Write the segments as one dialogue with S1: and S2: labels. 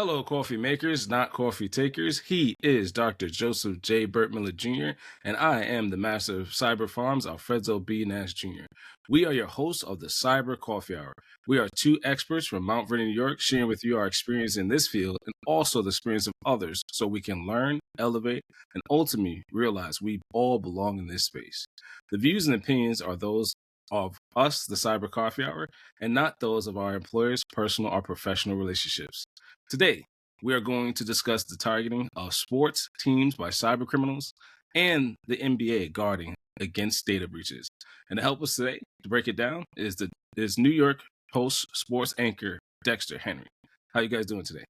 S1: Hello, coffee makers, not coffee takers. He is Dr. Joseph J. Burtmiller Jr., and I am the master of Cyber Farms, Alfredo B. Nash Jr. We are your hosts of the Cyber Coffee Hour. We are two experts from Mount Vernon, New York, sharing with you our experience in this field and also the experience of others so we can learn, elevate, and ultimately realize we all belong in this space. The views and opinions are those of us, the Cyber Coffee Hour, and not those of our employers, personal or professional relationships. Today, we are going to discuss the targeting of sports teams by cybercriminals and the NBA guarding against data breaches. And to help us today, to break it down, is New York Post sports anchor Dexter Henry. How you guys doing today?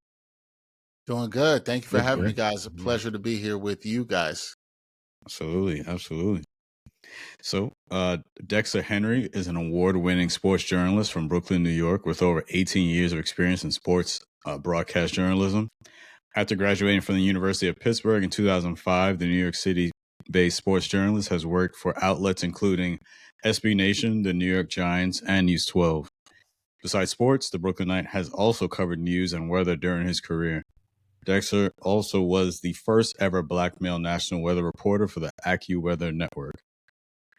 S2: Doing good. Thank you for
S3: Good,
S2: having me,
S3: good.
S2: guys. A pleasure to be here with you guys.
S3: Absolutely. So, Dexter Henry is an award-winning sports journalist from Brooklyn, New York, with over 18 years of experience in sports broadcast journalism. After graduating from the University of Pittsburgh in 2005, the New York City-based sports journalist has worked for outlets including SB Nation, the New York Giants, and News 12. Besides sports, the Brooklynite has also covered news and weather during his career. Dexter also was the first ever black male national weather reporter for the AccuWeather Network.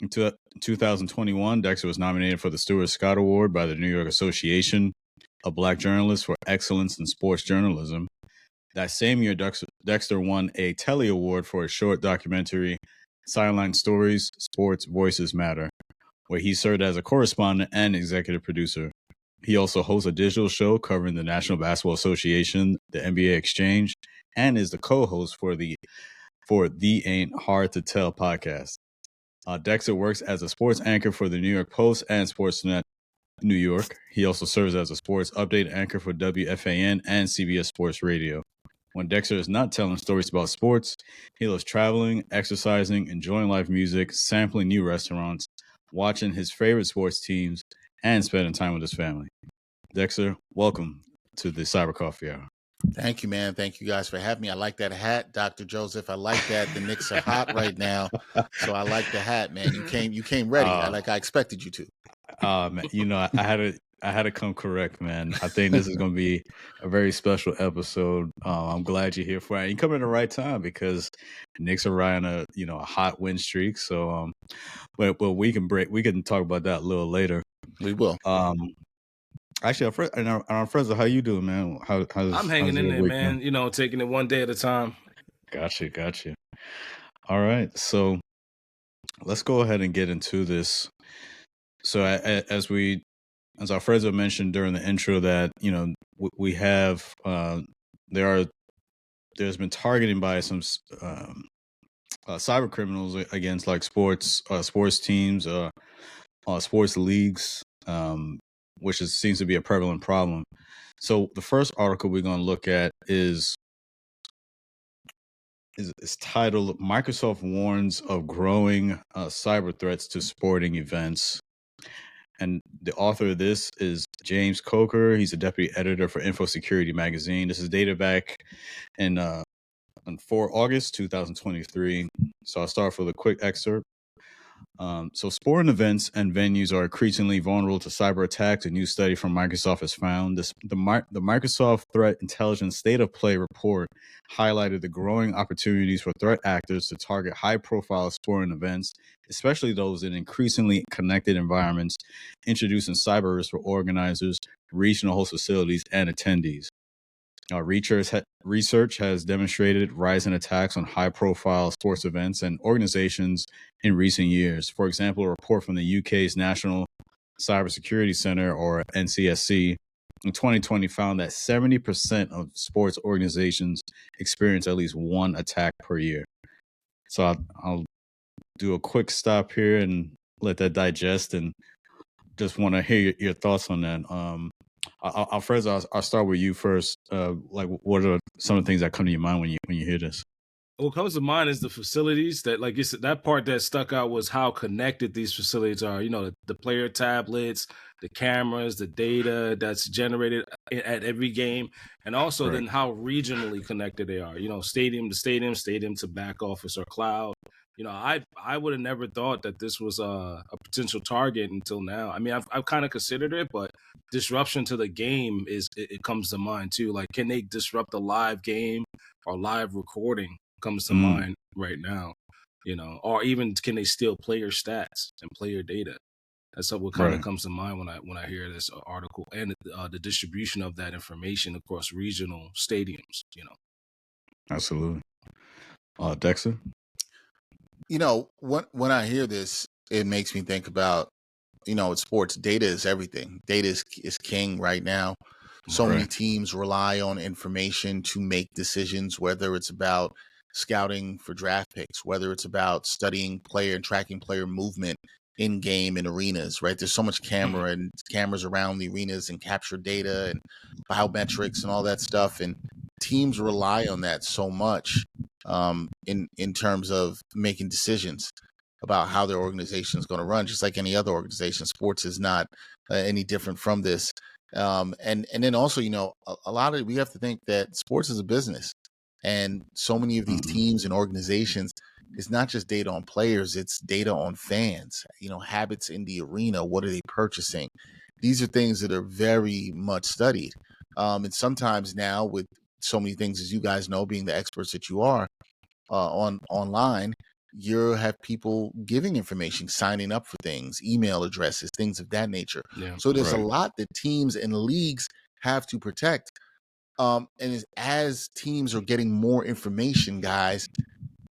S3: In 2021, Dexter was nominated for the Stuart Scott Award by the New York Association of Black Journalists for Excellence in Sports Journalism. That same year, Dexter won a Telly Award for a short documentary, Sideline Stories, Sports Voices Matter, where he served as a correspondent and executive producer. He also hosts a digital show covering the National Basketball Association, the NBA Exchange, and is the co-host for the Ain't Hard to Tell podcast. Dexter works as a sports anchor for the New York Post and Sportsnet New York. He also serves as a sports update anchor for WFAN and CBS Sports Radio. When Dexter is not telling stories about sports, he loves traveling, exercising, enjoying live music, sampling new restaurants, watching his favorite sports teams, and spending time with his family. Dexter, welcome to the Cyber Coffee Hour.
S2: Thank you, man. Thank you guys for having me. I like that hat, Dr. Joseph. I like that. The Knicks are hot right now, so I like the hat, man. You came ready. I expected you to.
S3: Man, I had to come correct, man. I think this is going to be a very special episode. I'm glad you're here for it. You come in the right time because the Knicks are riding a hot win streak. So, but we can talk about that a little later.
S2: We will.
S3: Actually, our friends, how you doing, man?
S1: I'm hanging in there, man. Taking it one day at a time.
S3: Got you. All right, so let's go ahead and get into this. So as Alfredo mentioned during the intro, that we have there's been targeting by some cyber criminals against like sports teams, sports leagues, which seems to be a prevalent problem. So the first article we're going to look at is titled "Microsoft Warns of Growing Cyber Threats to Sporting Events." And the author of this is James Coker. He's a deputy editor for InfoSecurity magazine. This is dated back in on 4 August 2023. So I'll start with a quick excerpt. So sporting events and venues are increasingly vulnerable to cyber attacks. A new study from Microsoft has found this. The Microsoft Threat Intelligence State of Play report highlighted the growing opportunities for threat actors to target high-profile sporting events, especially those in increasingly connected environments, introducing cyber risks for organizers, regional host facilities, and attendees. Research has demonstrated rising attacks on high-profile sports events and organizations in recent years. For example, a report from the UK's National Cybersecurity Centre, or NCSC, in 2020 found that 70% of sports organizations experience at least one attack per year. So I'll do a quick stop here and let that digest, and just want to hear your thoughts on that. Alfredo, I'll start with you first. Like, what are some of the things that come to your mind when you hear this?
S1: What comes to mind is the facilities that, like you said, that part that stuck out was how connected these facilities are. The player tablets, the cameras, the data that's generated at every game, and also then how regionally connected they are. Stadium to stadium, stadium to back office or cloud, I would have never thought that this was a potential target until now. I mean, I've kind of considered it, but disruption to the game it comes to mind too. Like, can they disrupt a live game or live recording comes to mind right now, or even can they steal player stats and player data? That's what kind of comes to mind when I hear this article and the distribution of that information across regional stadiums.
S3: Absolutely. Dexter?
S2: When I hear this, it makes me think about, it's sports. Data is everything. Data is king right now. So many teams rely on information to make decisions, whether it's about scouting for draft picks, whether it's about studying player and tracking player movement in game and arenas, right? There's so much cameras around the arenas and capture data and biometrics and all that stuff. And teams rely on that so much in terms of making decisions about how their organization is going to run, just like any other organization. Sports is not any different from this. And then also, a lot of we have to think that sports is a business, and so many of these teams and organizations, it's not just data on players, it's data on fans. Habits in the arena. What are they purchasing? These are things that are very much studied, and sometimes now with so many things, as you guys know, being the experts that you are online, you have people giving information, signing up for things, email addresses, things of that nature.
S1: Yeah,
S2: so there's a lot that teams and leagues have to protect. And as teams are getting more information, guys,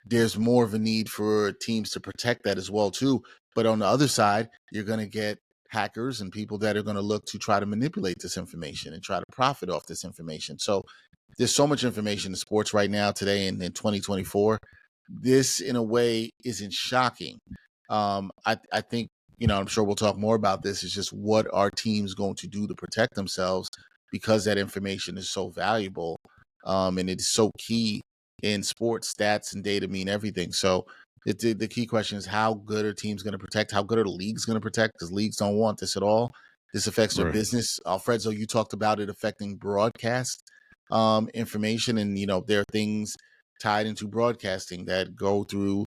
S2: there's more of a need for teams to protect that as well too. But on the other side, you're going to get hackers and people that are going to look to try to manipulate this information and try to profit off this information. So there's so much information in sports right now today in 2024. This, in a way, isn't shocking. I think, I'm sure we'll talk more about this. It's just what are teams going to do to protect themselves, because that information is so valuable, and it is so key in sports. Stats and data mean everything. So the key question is, how good are teams going to protect? How good are the leagues going to protect? Because leagues don't want this at all. This affects their business. Alfredo, you talked about it affecting broadcast information, and there are things tied into broadcasting that go through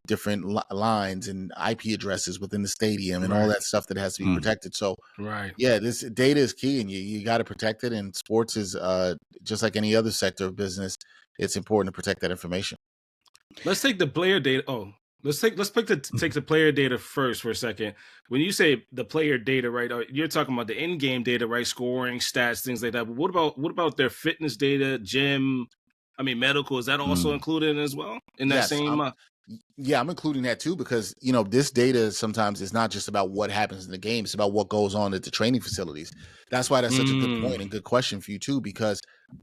S2: different lines and IP addresses within the stadium and all that stuff that has to be protected. So yeah, this data is key, and you got to protect it. And sports is just like any other sector of business. It's important to protect that information.
S1: Let's take the player data. Let's take the player data first for a second. When you say the player data, right, you're talking about the in-game data, right? Scoring, stats, things like that. But what about their fitness data, gym? I mean, medical, is that also included as well in that same?
S2: I'm including that too, because this data sometimes is not just about what happens in the game; it's about what goes on at the training facilities. That's why that's such a good point and good question for you too, because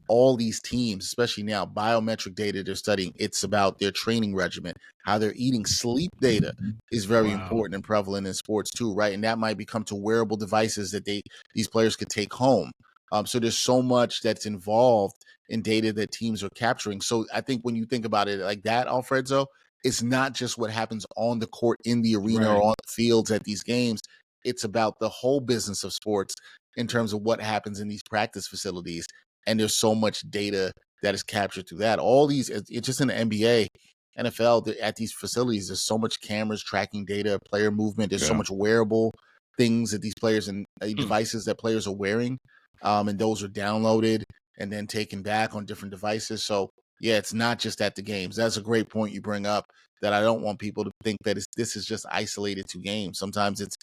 S2: all these teams, especially now, biometric data they're studying, it's about their training regimen, how they're eating. Sleep data is very important and prevalent in sports too, right? And that might become to wearable devices that these players could take home. So there's so much that's involved in data that teams are capturing. So I think when you think about it like that, Alfredo, it's not just what happens on the court, in the arena, or on the fields at these games. It's about the whole business of sports in terms of what happens in these practice facilities. And there's so much data that is captured through that. All these, it's just in the NBA, NFL, at these facilities, there's so much cameras tracking data, player movement. There's so much wearable things that these players and devices that players are wearing. And those are downloaded and then taken back on different devices. So yeah, it's not just at the games. That's a great point you bring up, that I don't want people to think that this is just isolated to games. Sometimes it's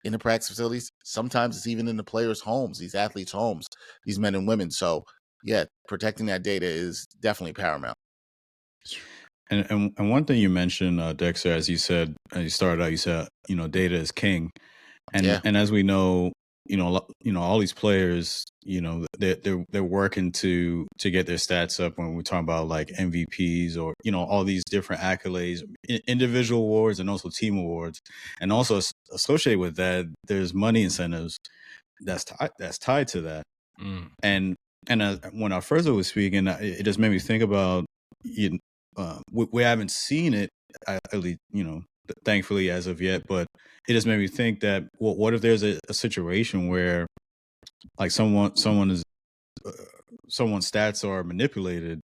S2: in the practice facilities. Sometimes it's even in the players' homes, these athletes' homes, these men and women. So yeah, protecting that data is definitely paramount.
S3: And one thing you mentioned, Dexter, as you said, as you started out, you said, data is king. And as we know, all these players, they're working to get their stats up when we're talking about like MVPs or, all these different accolades, individual awards and also team awards. And also associated with that, there's money incentives that's tied to that. And when Alfredo was speaking, it just made me think about, we haven't seen it, at least, thankfully as of yet, but it just made me think that, well, what if there's a situation where like someone's stats are manipulated,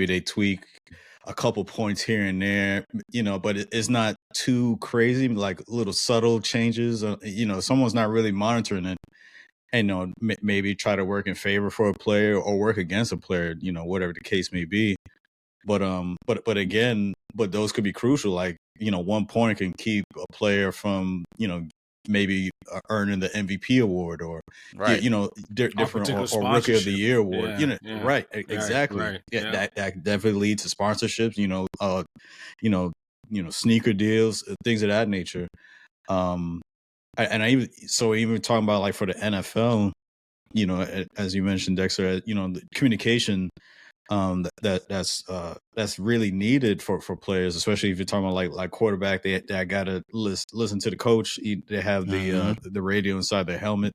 S3: they tweak a couple points here and there, but it's not too crazy, like little subtle changes. Someone's not really monitoring it, and maybe try to work in favor for a player or work against a player, whatever the case may be. But again, those could be crucial. Like, 1 point can keep a player from, maybe earning the MVP award or,
S2: Right.
S3: different or Rookie of the Year award. Right. Exactly.
S1: Right.
S3: Yeah. That definitely leads to sponsorships, sneaker deals, things of that nature. And I even talking about like for the NFL, as you mentioned, Dexter, the communication that's really needed for players, especially if you're talking about like quarterback. They gotta listen to the coach. They have the radio inside their helmet.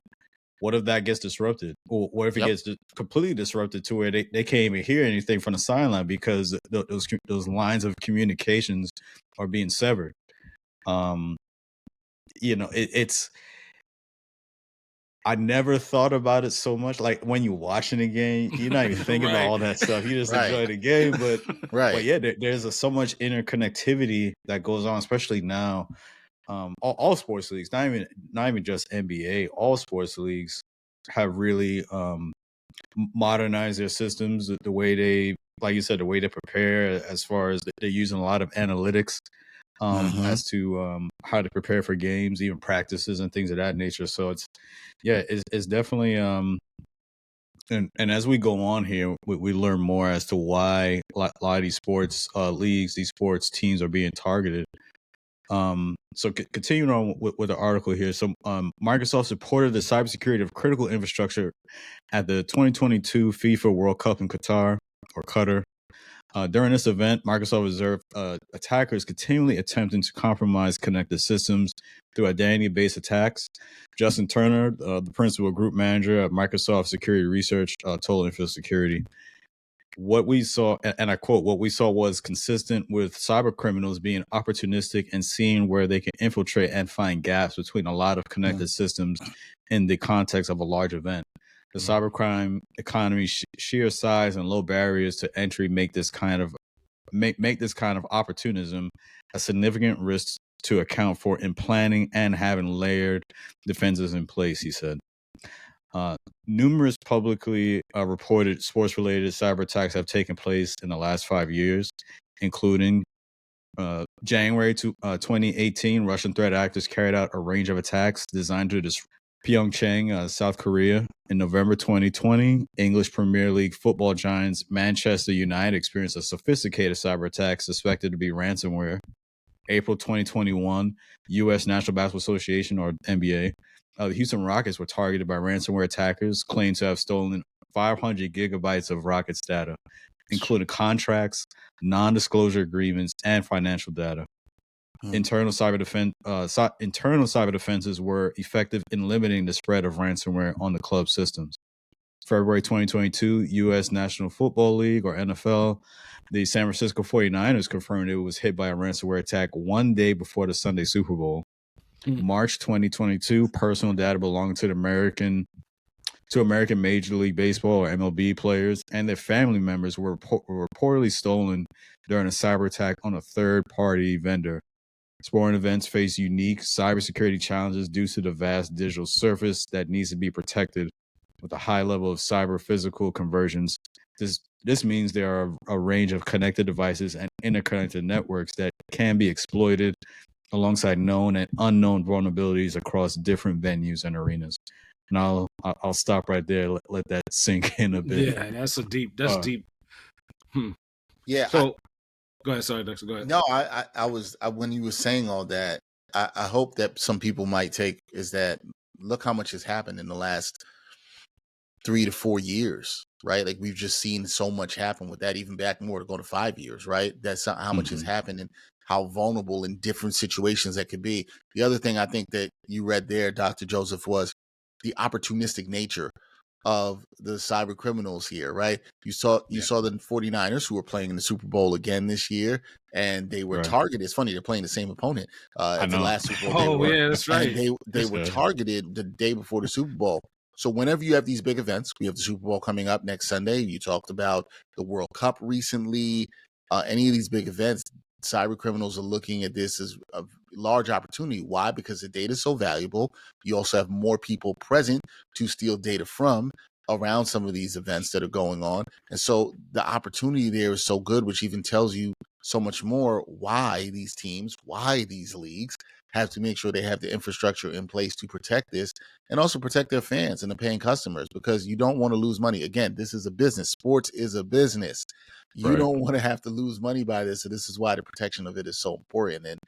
S3: What if that gets disrupted? Or what if it gets completely disrupted to where they can't even hear anything from the sideline because those lines of communications are being severed? It's I never thought about it so much. Like when you're watching a game, you're not even thinking about all that stuff. You just enjoy the game. But but yeah, there's so much interconnectivity that goes on, especially now. All sports leagues, not even just NBA, all sports leagues have really modernized their systems, the way they, like you said, the way they prepare, as far as they're using a lot of analytics as to how to prepare for games, even practices and things of that nature. So it's definitely and as we go on here, we learn more as to why a lot of these sports leagues, these sports teams are being targeted. So continuing on with the article here. So Microsoft supported the cybersecurity of critical infrastructure at the 2022 FIFA World Cup in Qatar. During this event, Microsoft observed attackers continually attempting to compromise connected systems through identity-based attacks. Justin Turner, the principal group manager at Microsoft Security Research, told Info Security, "What we saw," and I quote, "what we saw was consistent with cyber criminals being opportunistic and seeing where they can infiltrate and find gaps between a lot of connected systems in the context of a large event. The cybercrime economy, sheer size and low barriers to entry make this kind of opportunism a significant risk to account for in planning and having layered defenses in place," he said. Numerous publicly reported sports-related cyber attacks have taken place in the last 5 years, including January 2018, Russian threat actors carried out a range of attacks designed to disrupt Pyeongchang, South Korea. In November 2020, English Premier League football giants Manchester United experienced a sophisticated cyber attack suspected to be ransomware. April 2021, U.S. National Basketball Association, or NBA, the Houston Rockets were targeted by ransomware attackers claimed to have stolen 500 gigabytes of Rockets data, including contracts, non-disclosure agreements, and financial data. Internal cyber defenses were effective in limiting the spread of ransomware on the club systems. February 2022, U.S. National Football League, or NFL, the San Francisco 49ers confirmed it was hit by a ransomware attack 1 day before the Sunday Super Bowl. March 2022, personal data belonging to American Major League Baseball, or MLB, players and their family members were reportedly stolen during a cyber attack on a third-party vendor. Sporting events face unique cybersecurity challenges due to the vast digital surface that needs to be protected with a high level of cyber-physical conversions. This means there are a range of connected devices and interconnected networks that can be exploited alongside known and unknown vulnerabilities across different venues and arenas. And I'll stop right there. Let that sink in a bit.
S1: Yeah, that's deep.
S2: Yeah.
S1: So go ahead. Sorry, Dexter. Go ahead.
S2: No, I was when you were saying all that, I hope that some people might take is that look how much has happened in the last 3 to 4 years, right? Like we've just seen so much happen with that, even back more to go to 5 years, right? That's how much has happened and how vulnerable in different situations that could be. The other thing I think that you read there, Dr. Joseph, was the opportunistic nature of the cyber criminals here, right? You saw the 49ers who were playing in the Super Bowl again this year, and they were targeted. It's funny, they're playing the same opponent at the last Super Bowl.
S1: Yeah, that's right.
S2: And they were targeted the day before the Super Bowl. So whenever you have these big events, we have the Super Bowl coming up next Sunday. You talked about the World Cup recently. any of these big events, cyber criminals are looking at this as a large opportunity. Why? Because the data is so valuable. You also have more people present to steal data from around some of these events that are going on. And so the opportunity there is so good, which even tells you so much more why these teams, why these leagues have to make sure they have the infrastructure in place to protect this and also protect their fans and the paying customers, because you don't want to lose money. Again, this is a business. Sports is a business. You
S3: Right.
S2: don't want to have to lose money by this. So this is why the protection of it is so important. And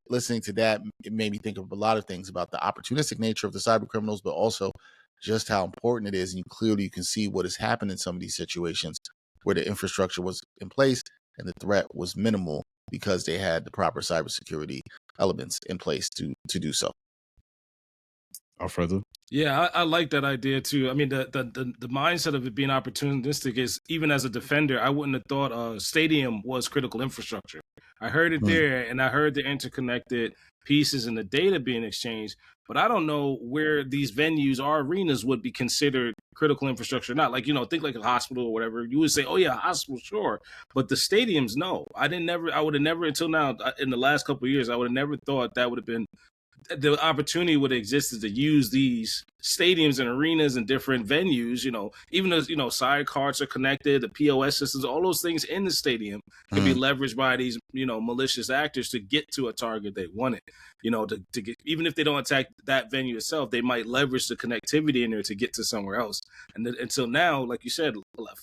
S2: listening to that, it made me think of a lot of things about the opportunistic nature of the cyber criminals, but also just how important it is. And you can see what has happened in some of these situations where the infrastructure was in place and the threat was minimal because they had the proper cybersecurity elements in place to do so.
S3: Alfredo?
S1: Yeah, I like that idea too. I mean, the mindset of it being opportunistic is, even as a defender, I wouldn't have thought a stadium was critical infrastructure. I heard it there, and I heard the interconnected pieces and the data being exchanged, but I don't know where these venues or arenas would be considered critical infrastructure or not. Like, think like a hospital or whatever. You would say, oh yeah, hospital, sure, but the stadiums, no. I would have never until now in the last couple of years, I would have never thought that would have been the opportunity would exist to use these stadiums and arenas and different venues, even as, side carts are connected, the POS systems, all those things in the stadium can be leveraged by these, malicious actors to get to a target they wanted, to get, even if they don't attack that venue itself, they might leverage the connectivity in there to get to somewhere else. And until now, like you said,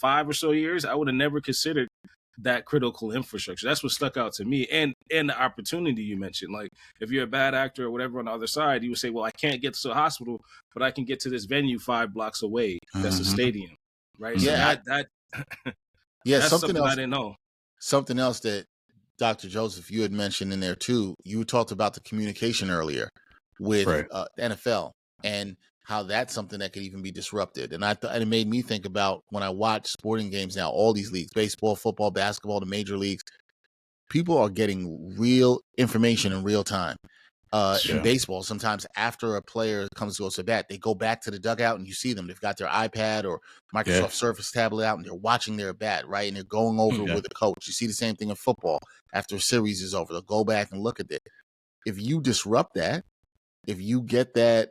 S1: 5 or so years, I would have never considered that critical infrastructure. That's what stuck out to me, and the opportunity you mentioned. Like, if you're a bad actor or whatever on the other side, you would say, well, I can't get to the hospital, but I can get to this venue 5 blocks away. That's a stadium, right? So
S2: Yeah,
S1: that's
S2: something
S1: something I
S2: else.
S1: didn't know.
S2: Something else that Dr. Joseph, you had mentioned in there too. You talked about the communication earlier with
S3: Right.
S2: NFL and how that's something that could even be disrupted. And and it made me think about when I watch sporting games now, all these leagues, baseball, football, basketball, the major leagues, people are getting real information in real time. In baseball, sometimes after a player comes to go to bat, they go back to the dugout and you see them. They've got their iPad or Microsoft Surface tablet out and they're watching their bat, right? And they're going over with a coach. You see the same thing in football. After a series is over, they'll go back and look at it. If you disrupt that, if you get that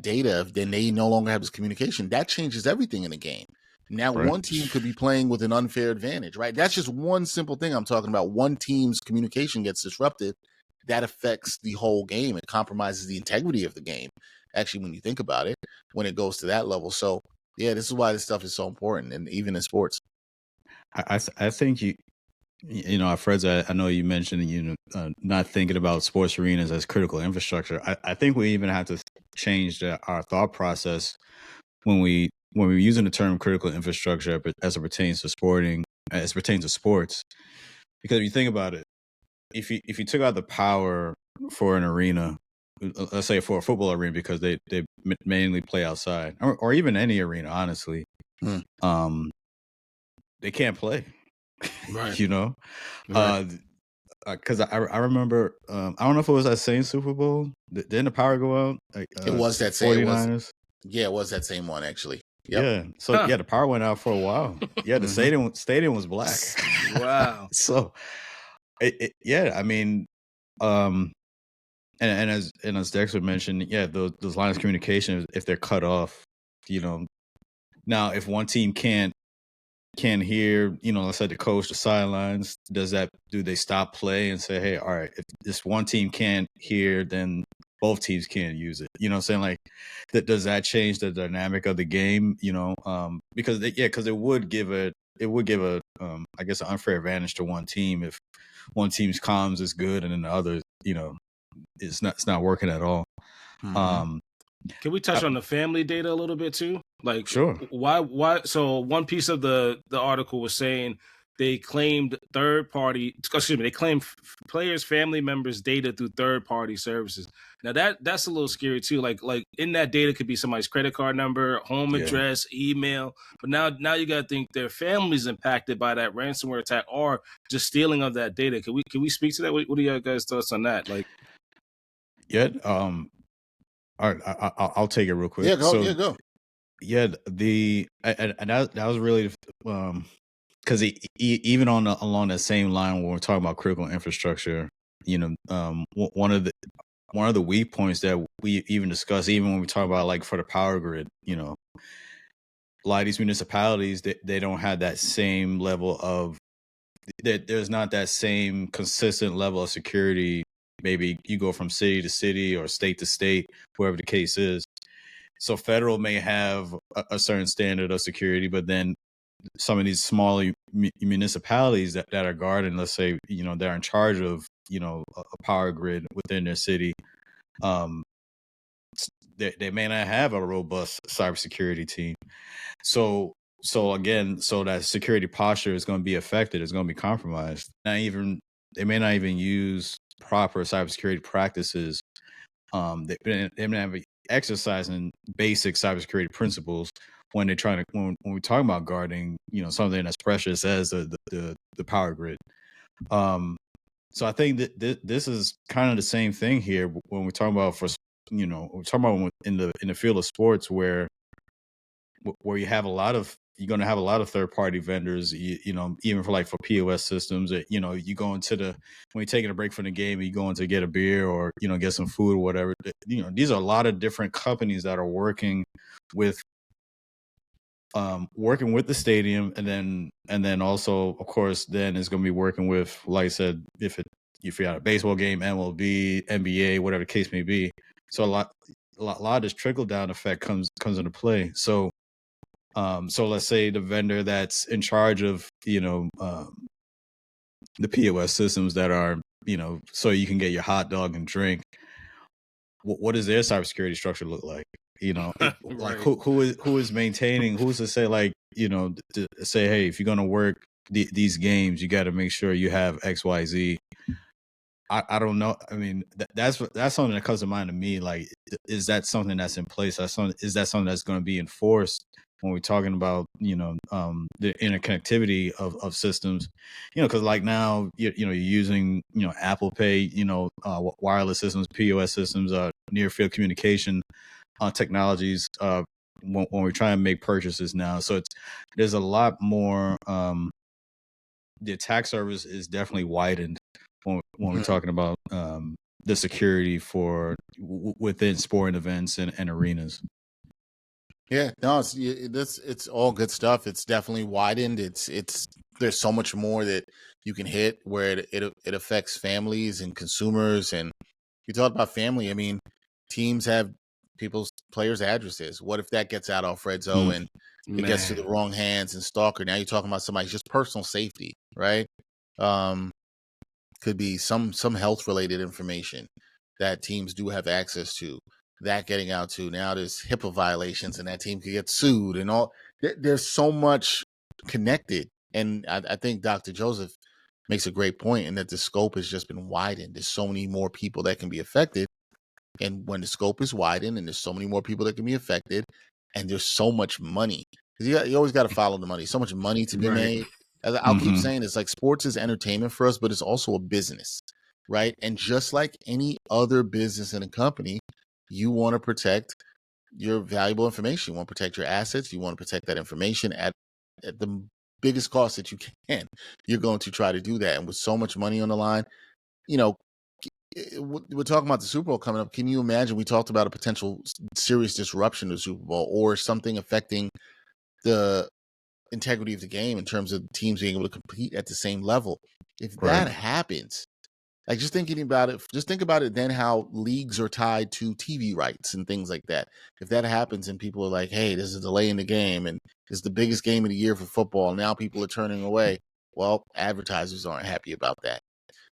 S2: data, then they no longer have this communication. That changes everything in the game. Now, one team could be playing with an unfair advantage, right? That's just one simple thing I'm talking about. One team's communication gets disrupted. That affects the whole game. It compromises the integrity of the game, actually, when you think about it, when it goes to that level. So, yeah, this is why this stuff is so important, and even in sports.
S3: I think Fred, I know you mentioned not thinking about sports arenas as critical infrastructure. I think we even have to change our thought process when we're using the term critical infrastructure as it pertains to sports. Because if you think about it, if you took out the power for an arena, let's say for a football arena, because they mainly play outside, or even any arena, honestly, they can't play.
S1: Right.
S3: Because I remember, I don't know if it was that same Super Bowl. Didn't the power go out?
S2: It was that same
S3: 49ers.
S2: It was that same one, actually. Yep.
S3: Yeah. So the power went out for a while. Yeah, the stadium was black.
S1: Wow.
S3: So I mean, and as Dexter mentioned, those lines of communication, if they're cut off, now if one team can't hear, let's say the coach, the sidelines, do they stop play and say, hey, all right, if this one team can't hear, then both teams can't use it? You know what I'm saying? Like, does that change the dynamic of the game? Because it would give a I guess an unfair advantage to one team if one team's comms is good and then the other, it's not working at all.
S1: Can we touch on the family data a little bit too? Like,
S3: sure.
S1: Why? So one piece of the article was saying they claimed they claimed players' family members' data through third-party services. Now that's a little scary too. Like in that data could be somebody's credit card number, home address, email. But now you got to think their family's impacted by that ransomware attack or just stealing of that data. Can we speak to that? What are you guys' thoughts on that? Like,
S3: all right, I'll take it real quick.
S2: Yeah, go.
S3: Yeah, and that was really because even along that same line when we're talking about critical infrastructure, one of the weak points that we even discuss, even when we talk about like for the power grid, a lot of these municipalities, they don't have that same level of there's not that same consistent level of security. Maybe you go from city to city or state to state, wherever the case is. So federal may have a certain standard of security, but then some of these smaller municipalities that are guarding, let's say, they're in charge of, a power grid within their city. They may not have a robust cybersecurity team. So again, that security posture is going to be affected. It's going to be compromised. They may not even use proper cybersecurity practices. They may not be exercising basic cybersecurity principles when they're trying to when we're talking about guarding, something as precious as the power grid. So I think that this is kind of the same thing here when we're talking about we're talking about in the field of sports where you have you're going to have a lot of third party vendors, even for POS systems. You go into when you're taking a break from the game, you go in to get a beer or get some food or whatever. These are a lot of different companies that are working with the stadium, and then also, of course, then it's going to be working with, like I said, if you had a baseball game, MLB, NBA, whatever the case may be. So a lot of this trickle down effect comes into play. So let's say the vendor that's in charge of the POS systems that are so you can get your hot dog and drink. What does their cybersecurity structure look like? Like
S1: Right.
S3: who is maintaining? Who's to say to say, hey, if you're gonna work these games, you got to make sure you have XYZ. I don't know. I mean, that's something that comes to mind to me. Like, is that something that's in place? Is that something that's going to be enforced when we're talking about the interconnectivity of systems? Because like now you're using Apple Pay, wireless systems, POS systems, near field communication technologies when we're trying to make purchases now. So there's a lot more. The attack surface is definitely widened when we're talking about the security for within sporting events and arenas.
S2: Yeah, no, it's all good stuff. It's definitely widened. There's so much more that you can hit where it affects families and consumers. And you talk about family. I mean, teams have players' addresses. What if that gets out, Alfredo, and it gets to the wrong hands and stalker? Now you're talking about somebody's just personal safety, right? Could be some health related information that teams do have access to. That getting out to now, there's HIPAA violations, and that team could get sued, and all. There's so much connected, and I think Dr. Joseph makes a great point in that the scope has just been widened. There's so many more people that can be affected, and when the scope is widened, and there's so many more people that can be affected, and there's so much money, because you always got to follow the money. So much money to be made. I'll keep saying it's like sports is entertainment for us, but it's also a business, right? And just like any other business in a company, you want to protect your valuable information. You want to protect your assets. You want to protect that information at the biggest cost that you can. You're going to try to do that. And with so much money on the line, we're talking about the Super Bowl coming up. Can you imagine? We talked about a potential serious disruption to the Super Bowl or something affecting the integrity of the game in terms of teams being able to compete at the same level. If that happens, like just think about it then how leagues are tied to TV rights and things like that. If that happens and people are like, hey, there's a delay in the game and it's the biggest game of the year for football, and now people are turning away. Well, advertisers aren't happy about that.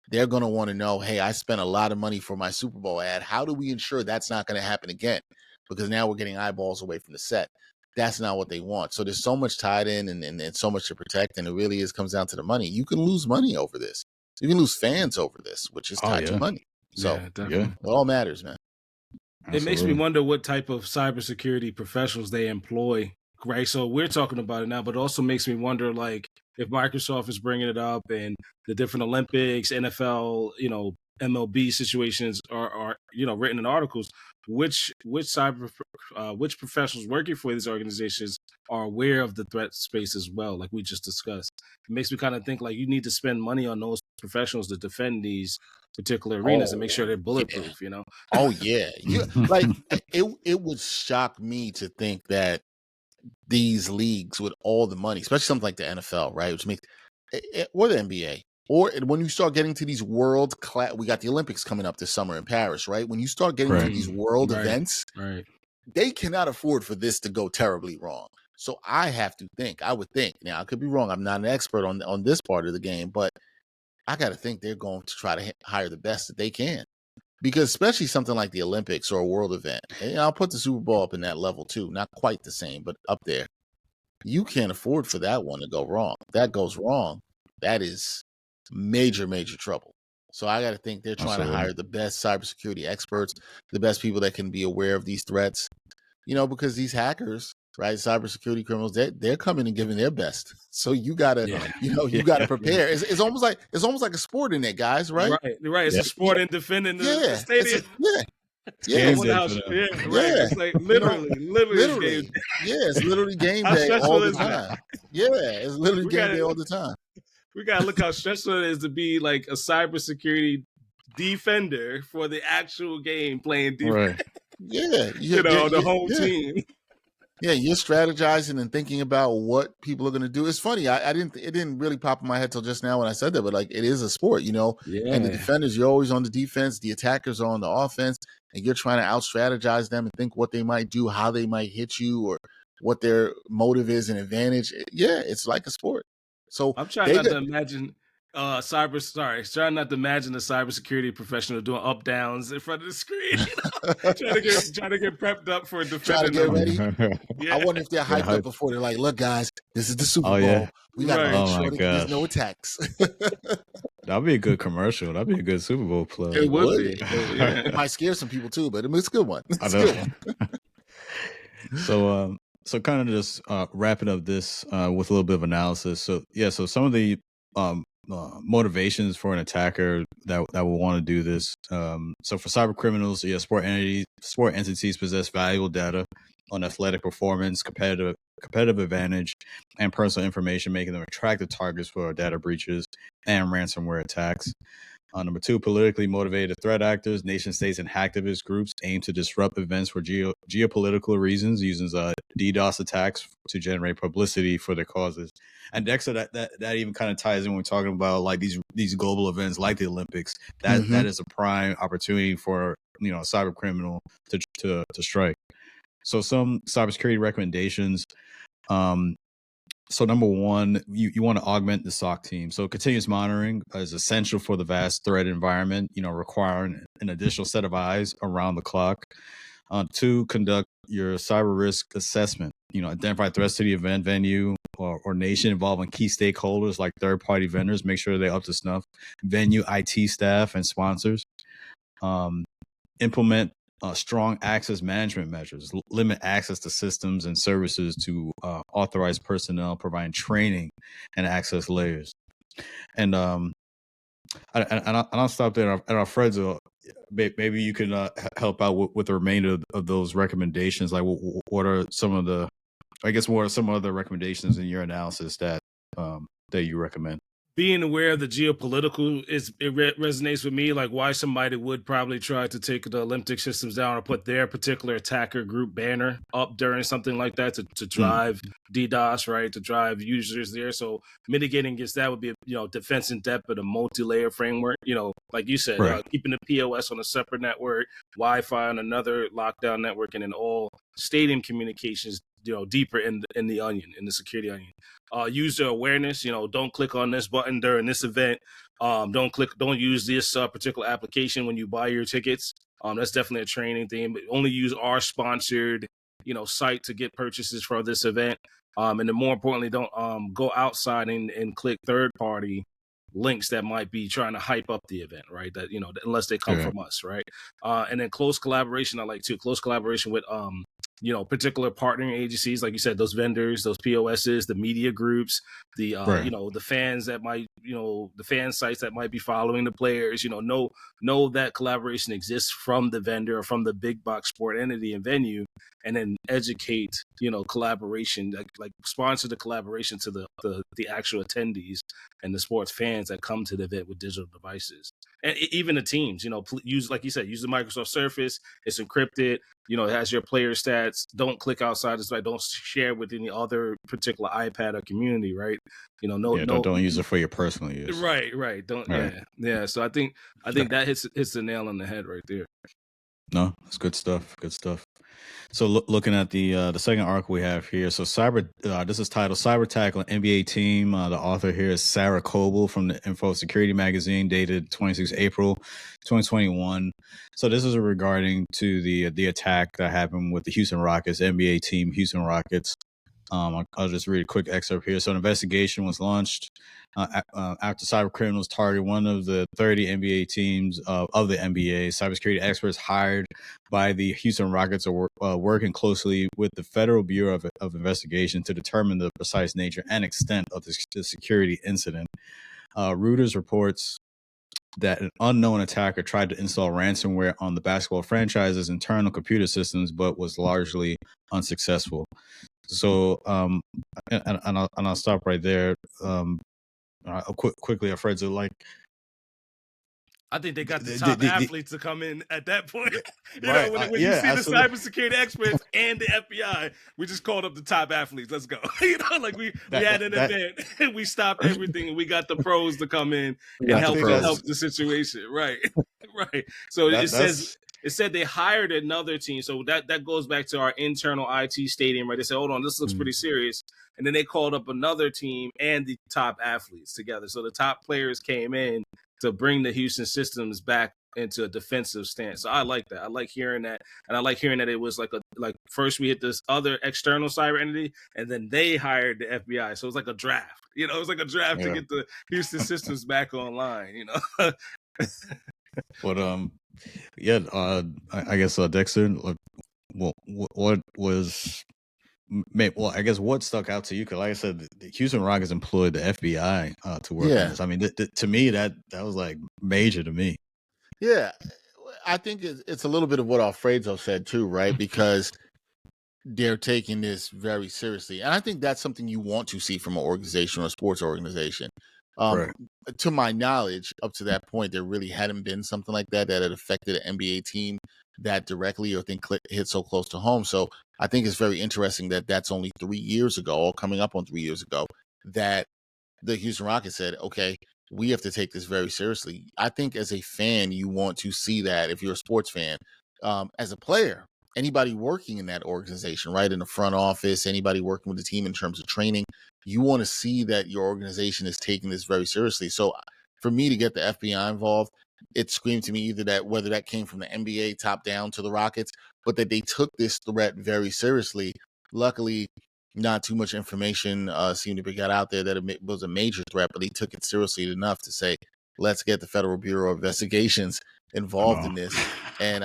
S2: They're going to want to know, hey, I spent a lot of money for my Super Bowl ad. How do we ensure that's not going to happen again? Because now we're getting eyeballs away from the set. That's not what they want. So there's so much tied in and so much to protect. And it really comes down to the money. You can lose money over this. You can lose fans over this, which is tied to money. So
S1: definitely.
S2: It all matters, man.
S1: Absolutely. It makes me wonder what type of cybersecurity professionals they employ, right? So we're talking about it now, but it also makes me wonder, like, if Microsoft is bringing it up and the different Olympics, NFL, MLB situations are written in articles. Which professionals working for these organizations are aware of the threat space as well, like we just discussed. It makes me kind of think like you need to spend money on those professionals to defend these particular arenas and make sure they're
S2: Yeah.
S1: bulletproof.
S2: Oh yeah. It would shock me to think that these leagues with all the money, especially something like the NFL, right, which makes or the NBA, or when you start getting to these world class, we got the Olympics coming up this summer in Paris, right? When you start getting to these world events, they cannot afford for this to go terribly wrong. So I would think, now I could be wrong, I'm not an expert on this part of the game, but I got to think they're going to try to hire the best that they can. Because especially something like the Olympics or a world event, and I'll put the Super Bowl up in that level too. Not quite the same, but up there. You can't afford for that one to go wrong. If that goes wrong, that is major, major trouble. So I got to think they're trying to hire the best cybersecurity experts, the best people that can be aware of these threats. Because these hackers, right, cybersecurity criminals, they're coming and giving their best. So you gotta, you gotta prepare. It's almost like a sport in it, guys, right?
S1: Right. It's a sport in defending the stadium. It's like literally.
S2: It's literally game day all the time. It's literally game day all the time.
S1: We gotta look how stressful it is to be like a cybersecurity defender for the actual game playing defense.
S2: Right. Yeah,
S1: the whole team.
S2: Yeah, you're strategizing and thinking about what people are going to do. It's funny. It didn't really pop in my head till just now when I said that, but like it is a sport, and the defenders, you're always on the defense. The attackers are on the offense, and you're trying to out strategize them and think what they might do, how they might hit you, or what their motive is and advantage. Yeah, it's like a sport. So
S1: I'm trying not to imagine trying not to imagine a cybersecurity professional doing up downs in front of the screen, trying to get prepped up for defending.
S2: Trying to get ready. Yeah. I wonder if they're hyped up before. They're like, "Look, guys, this is the Super Bowl.
S3: Yeah.
S2: We got to make sure that there's no attacks."
S3: That'd be a good commercial. That'd be a good Super Bowl plug.
S2: It would be. It might scare some people too, but it's a good one. It's a good
S3: one. So kind of just wrapping up this with a little bit of analysis. So some of the motivations for an attacker that will want to do this. So for cyber criminals, sport entities possess valuable data on athletic performance, competitive advantage, and personal information, making them attractive targets for data breaches and ransomware attacks. Number two, politically motivated threat actors, nation states, and hacktivist groups aim to disrupt events for geopolitical reasons, using DDoS attacks to generate publicity for their causes. And Dexter, that even kind of ties in when we're talking about like these global events like the Olympics. That is a prime opportunity for a cyber criminal to strike. So some cybersecurity recommendations. So number one, you want to augment the SOC team. So continuous monitoring is essential for the vast threat environment, requiring an additional set of eyes around the clock. Two, conduct your cyber risk assessment, identify threats to the event venue or nation involving key stakeholders like third-party vendors, make sure they're up to snuff, venue IT staff and sponsors. Implement strong access management measures, limit access to systems and services to authorized personnel, providing training and access layers. And I'll stop there. And Alfredo, maybe you can help out with the remainder of those recommendations. Like, what are some of the recommendations in your analysis that you recommend?
S1: Being aware of the geopolitical resonates with me, like why somebody would probably try to take the Olympic systems down or put their particular attacker group banner up during something like that to drive DDoS, right? To drive users there. So mitigating against that would be, defense in depth, but a multi-layer framework, like you said, keeping the POS on a separate network, Wi-Fi on another lockdown network, and then all stadium communications, deeper in the onion, in the security onion. User awareness, don't click on this button during this event. Don't use this particular application when you buy your tickets. That's definitely a training thing, but only use our sponsored, site to get purchases for this event. And then more importantly, don't go outside and click third party links that might be trying to hype up the event, right? That, unless they come from us, right? And then close collaboration, I like too. Close collaboration with particular partnering agencies, like you said, those vendors, those POSs, the media groups, the
S3: Right.
S1: the fans that might, the fan sites that might be following the players, know that collaboration exists from the vendor or from the big box sport entity and venue, and then educate, collaboration, like sponsor the collaboration to the actual attendees and the sports fans that come to the event with digital devices. And even the teams, use, like you said, use the Microsoft Surface. It's encrypted. It has your player stats. Don't click outside the site. Don't share with any other particular iPad or community, right?
S3: Don't use it for your personal use.
S1: Right. Don't.
S3: Right.
S1: Yeah. So I think that hits the nail on the head right there.
S3: No, it's good stuff. Good stuff. So looking at the second article we have here, so this is titled "Cyber Tackle NBA Team." The author here is Sarah Coble from the Info Security magazine, dated 26 April 2021. So this is regarding to the attack that happened with the Houston Rockets, NBA team Houston Rockets. I'll just read a quick excerpt here. So an investigation was launched after cyber criminals targeted one of the 30 NBA teams of the NBA. Cybersecurity experts hired by the Houston Rockets are working closely with the Federal Bureau of Investigation to determine the precise nature and extent of the security incident. Reuters reports that an unknown attacker tried to install ransomware on the basketball franchise's internal computer systems, but was largely unsuccessful. So, and I'll stop right there. Quickly, Alfredo, like,
S1: I think they got the top athletes to come in at that point.
S3: Right.
S1: When you see absolutely. The cybersecurity experts and the FBI, we just called up the top athletes. Let's go. Like we had an event and we stopped everything and we got the pros to come in and help the situation. Right. So it said they hired another team. So that goes back to our internal IT stadium, right? They said, hold on, this looks pretty serious. And then they called up another team and the top athletes together. So the top players came in to bring the Houston systems back into a defensive stance. So I like that. I like hearing that. And I like hearing that it was like first we hit this other external cyber entity and then they hired the FBI. So it was like a draft. It was like a draft to get the Houston systems back online,
S3: But I guess Dexter, what was I guess what stuck out to you? Because like I said, the Houston Rockets employed the FBI to work on this. I mean, to me, that was like major to me.
S2: Yeah, I think it's a little bit of what Alfredo said too, right? Because they're taking this very seriously, and I think that's something you want to see from an organization or a sports organization.
S3: Right.
S2: To my knowledge, up to that point, there really hadn't been something like that had affected an NBA team that directly or think hit so close to home. So I think it's very interesting that that's only 3 years ago, or coming up on 3 years ago, that the Houston Rockets said, okay, we have to take this very seriously. I think as a fan, you want to see that if you're a sports fan. As a player, anybody working in that organization, right, in the front office, anybody working with the team in terms of training, you want to see that your organization is taking this very seriously. So for me to get the FBI involved, it screamed to me either that whether that came from the NBA top down to the Rockets, but that they took this threat very seriously. Luckily, not too much information seemed to be got out there that it was a major threat, but they took it seriously enough to say, let's get the Federal Bureau of Investigations involved in this. And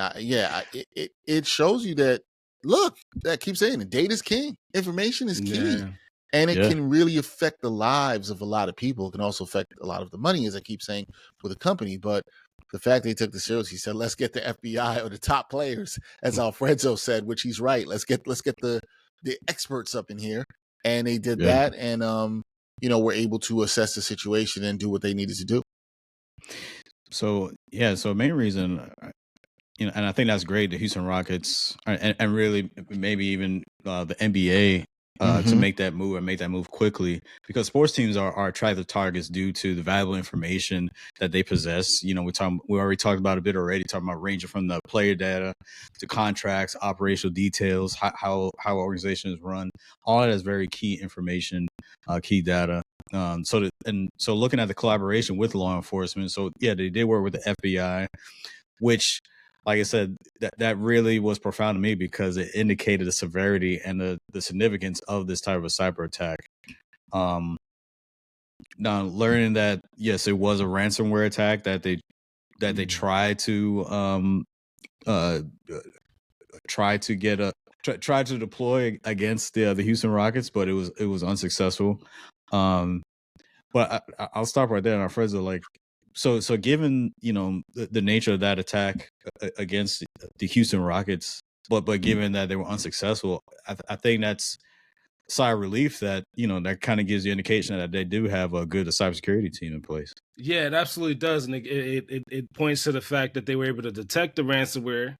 S2: it shows you that, look, that keeps saying it, data's king, information is key. Yeah. And it can really affect the lives of a lot of people. It can also affect a lot of the money, as I keep saying, with a company. But the fact they took this seriously, said, let's get the FBI or the top players, as Alfredo said, which he's right. Let's get the experts up in here. And they did that. And, were able to assess the situation and do what they needed to do.
S3: So, main reason, and I think that's great, the Houston Rockets, and really maybe even the NBA, to make that move and make that move quickly, because sports teams are attractive targets due to the valuable information that they possess. We already talked about a bit already, talking about ranging from the player data to contracts, operational details, how organizations run. All that is very key information, key data. So looking at the collaboration with law enforcement, so they did work with the FBI, which, like I said, that really was profound to me because it indicated the severity and the significance of this type of cyber attack. Now, learning that, yes, it was a ransomware attack that they tried to get tried to deploy against the Houston Rockets, but it was unsuccessful. But I'll stop right there. And Alfredo, like, so given the nature of that attack against the Houston Rockets, but given that they were unsuccessful, I think that's sigh of relief that that kind of gives you indication that they do have a good cybersecurity team in place.
S1: Yeah, it absolutely does, and it points to the fact that they were able to detect the ransomware,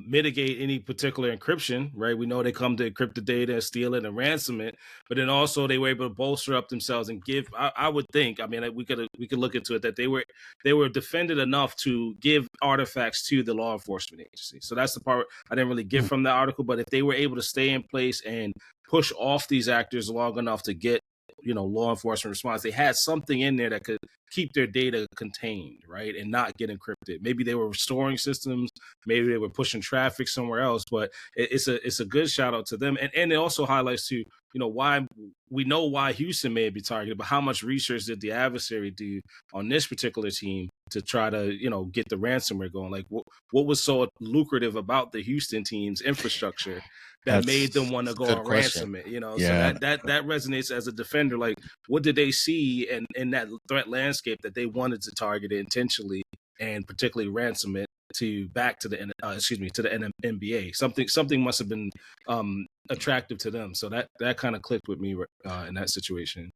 S1: mitigate any particular encryption. Right, we know they come to encrypt the data, steal it, and ransom it, but then also they were able to bolster up themselves and give. I would think. I mean, we could look into it that they were defended enough to give artifacts to the law enforcement agency. So that's the part I didn't really get from the article. But if they were able to stay in place and push off these actors long enough to get law enforcement response, they had something in there that could keep their data contained, right, and not get encrypted. Maybe they were restoring systems, maybe they were pushing traffic somewhere else, but it's a good shout out to them, and it also highlights to why we know why Houston may be targeted, but how much research did the adversary do on this particular team to try to get the ransomware going? Like what was so lucrative about the Houston team's infrastructure that made them want to go on ransom it, so that resonates as a defender. Like, what did they see in that threat landscape that they wanted to target it intentionally and particularly ransom it to back to the NBA? Something must have been attractive to them. So that kind of clicked with me in that situation.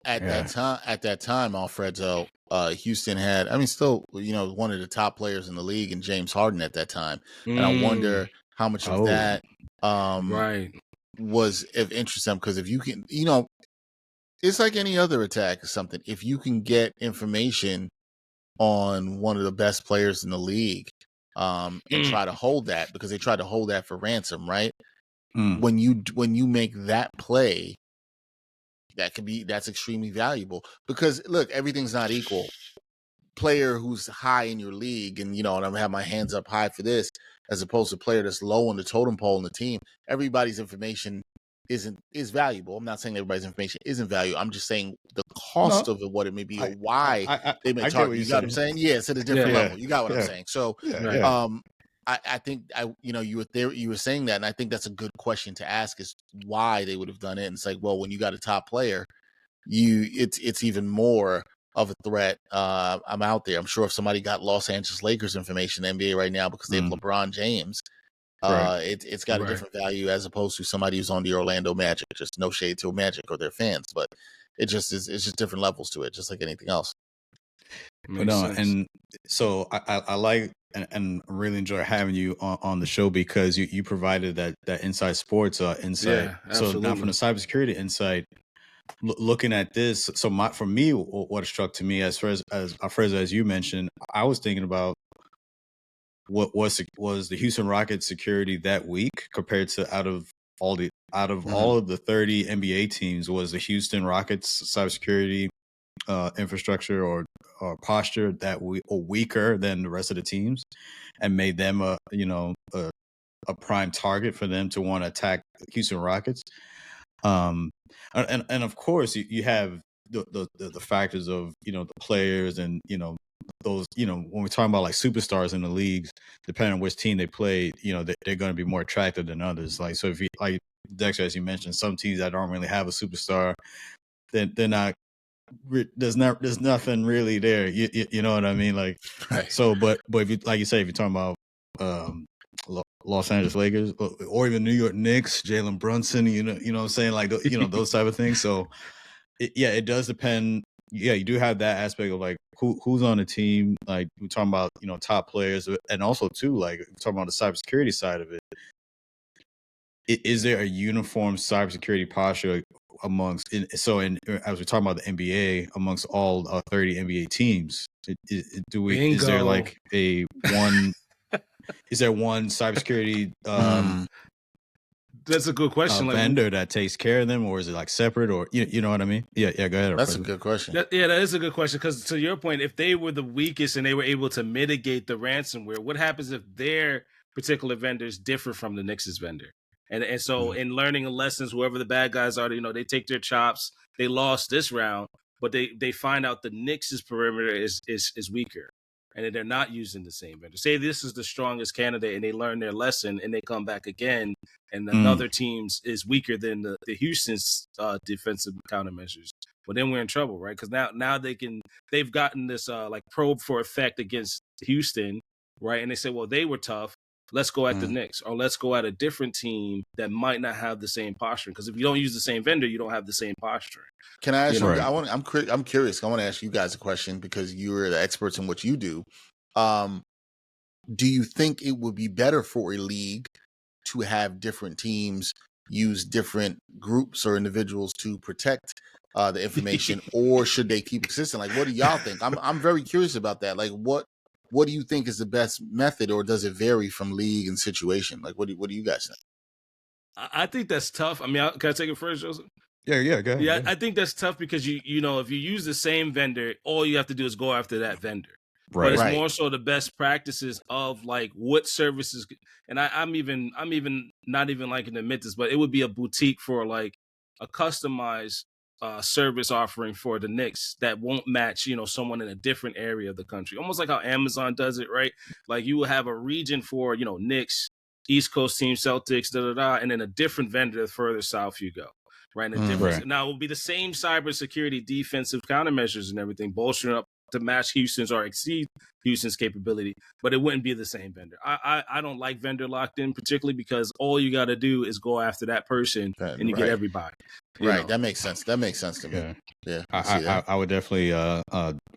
S2: At that time, Alfredo, Houston had, I mean, still, one of the top players in the league in James Harden at that time. And I wonder how much of that was of interest to them, because if you can, it's like any other attack or something. If you can get information on one of the best players in the league, and try to hold that, because they tried to hold that for ransom, right? When you make that play, that's extremely valuable, because look, everything's not equal. Player who's high in your league, and and I'm gonna have my hands up high for this, as opposed to a player that's low on the totem pole in the team. Everybody's information is valuable. I'm not saying everybody's information isn't valuable. I'm just saying the cost of it, what it may be, or why they may target. You got what I'm saying? Yeah, it's at a different level. You got what I'm saying? So, I think you were saying that, and I think that's a good question to ask, is why they would have done it. And it's like, well, when you got a top player, it's even more of a threat. I'm out there. I'm sure if somebody got Los Angeles Lakers information in the NBA right now because they have LeBron James, it's got a different value as opposed to somebody who's on the Orlando Magic. Just no shade to Magic or their fans, but it's just different levels to it, just like anything else.
S3: And so I like and really enjoy having you on the show, because you provided that inside sports insight. So now from the cybersecurity insight, looking at this, so for me, what struck to me, as Alfredo, as you mentioned, I was thinking about what was the Houston Rockets security that week compared to out of all of the 30 NBA teams, was the Houston Rockets cybersecurity infrastructure or posture that weaker than the rest of the teams, and made them a prime target for them to want to attack Houston Rockets. And of course you have the factors of the players, and those when we're talking about like superstars in the leagues, depending on which team they play, they're going to be more attractive than others. Like, so if you, like Dexter, as you mentioned, some teams that don't really have a superstar, they're not. There's nothing really there. You know what I mean? Like, so, but if you, like you say, if you're talking about Los Angeles Lakers or even New York Knicks, Jalen Brunson, you know what I'm saying? Like, those type of things. So it does depend. Yeah, you do have that aspect of like who's on the team. Like, we're talking about top players, and also too, like, we're talking about the cybersecurity side of it. Is there a uniform cybersecurity posture amongst? As we're talking about the NBA, amongst all 30 NBA teams, is there like a one? Is there one cybersecurity?
S1: That's a good question.
S3: Vendor that takes care of them, or is it like separate, or you know what I mean? Yeah. Go ahead.
S2: That's a good question.
S1: That is a good question, because to your point, if they were the weakest and they were able to mitigate the ransomware, what happens if their particular vendors differ from the Knicks' vendor? And so in learning lessons, whoever the bad guys are, they take their chops. They lost this round, but they find out the Knicks' perimeter is weaker. and then they're not using the same vendor. Say this is the strongest candidate and they learn their lesson and they come back again and another team is weaker than the Houston's defensive countermeasures. Well, then we're in trouble, right? Because now they've gotten this like probe for effect against Houston, right? And they say, well, they were tough. Let's go at the Knicks, or let's go at a different team that might not have the same posture. Because if you don't use the same vendor, you don't have the same posture.
S2: Can I ask you?
S3: Right.
S2: I'm curious. I want to ask you guys a question because you're the experts in what you do. Do you think it would be better for a league to have different teams use different groups or individuals to protect the information, or should they keep consistent? Like, what do y'all think? I'm very curious about that. Like, what do you think is the best method, or does it vary from league and situation? Like, what do you guys think?
S1: I think that's tough. I mean, can I take it first, Joseph?
S3: Yeah, go ahead.
S1: Yeah, I think that's tough because you know, if you use the same vendor, all you have to do is go after that vendor.
S3: Right.
S1: But it's
S2: Right.
S1: more so the best practices of like what services, and I'm even not even liking to admit this, but it would be a boutique for like a customized service offering for the Knicks that won't match, you know, someone in a different area of the country. Almost like how Amazon does it, right? Like you will have a region for, you know, Knicks, East Coast team, Celtics, and then a different vendor the further south you go. Right. And the difference now it will be the same cybersecurity defensive countermeasures and everything, bolstering up to match Houston's or exceed Houston's capability, but it wouldn't be the same vendor. I don't like vendor locked in particularly because all you got to do is go after that person and you get everybody.
S2: Right.
S1: know?
S2: That makes sense. That makes sense to me. Yeah.
S3: I would definitely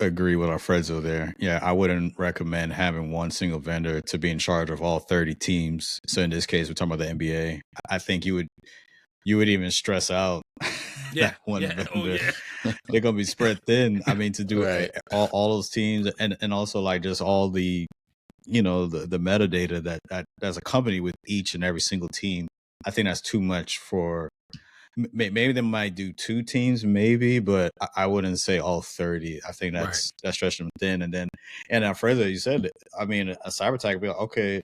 S3: agree with Alfredo there. Yeah, I wouldn't recommend having one single vendor to be in charge of all 30 teams. So in this case, we're talking about the NBA. I think you would even stress out that one vendor. They're gonna be spread thin. I mean, to do all those teams and also like just all the, you know, the metadata that's accompanied with each and every single team. I think that's too much for. Maybe they might do 2 teams, maybe, but I wouldn't say all 30. I think that's stretching them thin. And Alfredo, you said, I mean, a cyber attack would be like, okay,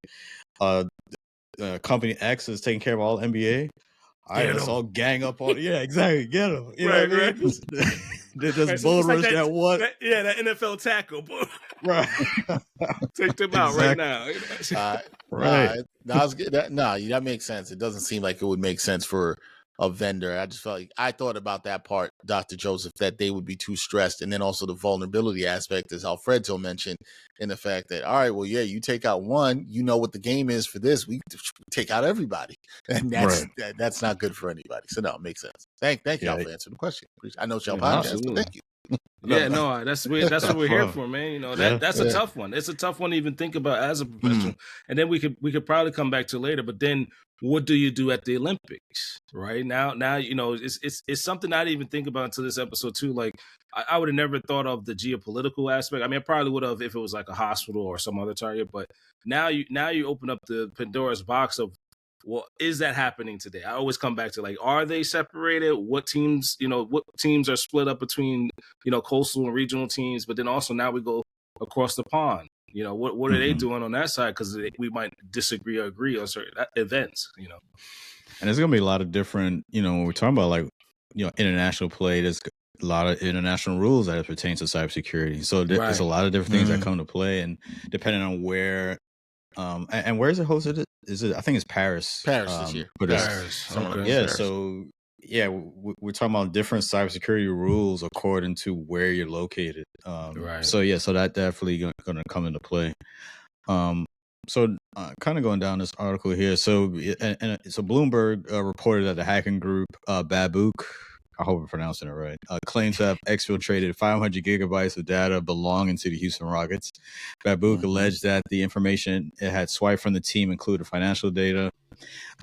S3: company X is taking care of all NBA. All right, let's all gang up on. Yeah, exactly. Get them. You know what I mean? Just bull rush like that one.
S1: That NFL tackle.
S3: Right.
S1: Take them out right now.
S2: Right. That makes sense. It doesn't seem like it would make sense for a vendor. I just felt like I thought about that part, Dr. Joseph, that they would be too stressed. And then also the vulnerability aspect, as Alfredo mentioned, in the fact that, all right, well, yeah, you take out one, you know what the game is for this. We take out everybody. And that's not good for anybody. So no, it makes sense. Thank y'all for answering the question. I know it's y'all podcast, but thank you.
S1: That's what we're here for, man. You know, that's a tough one. It's a tough one to even think about as a professional. And then we could probably come back to later, but then what do you do at the Olympics? Right now, you know, it's something I didn't even think about until this episode too. Like I would have never thought of the geopolitical aspect. I mean, I probably would have if it was like a hospital or some other target, but now you open up the Pandora's box of, well, is that happening today? I always come back to like, are they separated? What teams are split up between, you know, coastal and regional teams? But then also now we go across the pond. You know, what are they doing on that side? Because we might disagree or agree on certain events, you know.
S3: And there's going to be a lot of different, you know, when we're talking about like, you know, international play, there's a lot of international rules that pertain to cybersecurity. So there's a lot of different things that come to play. And depending on where, and where is it hosted? Is it? I think it's Paris.
S2: Paris this year.
S1: Paris. Okay.
S3: Yeah. So yeah, we're talking about different cybersecurity rules according to where you're located. So yeah, so that definitely going to come into play. So kind of going down this article here. So so Bloomberg reported that the hacking group Babook, I hope I'm pronouncing it right, claims to have exfiltrated 500 gigabytes of data belonging to the Houston Rockets. Babook alleged that the information it had swiped from the team included financial data,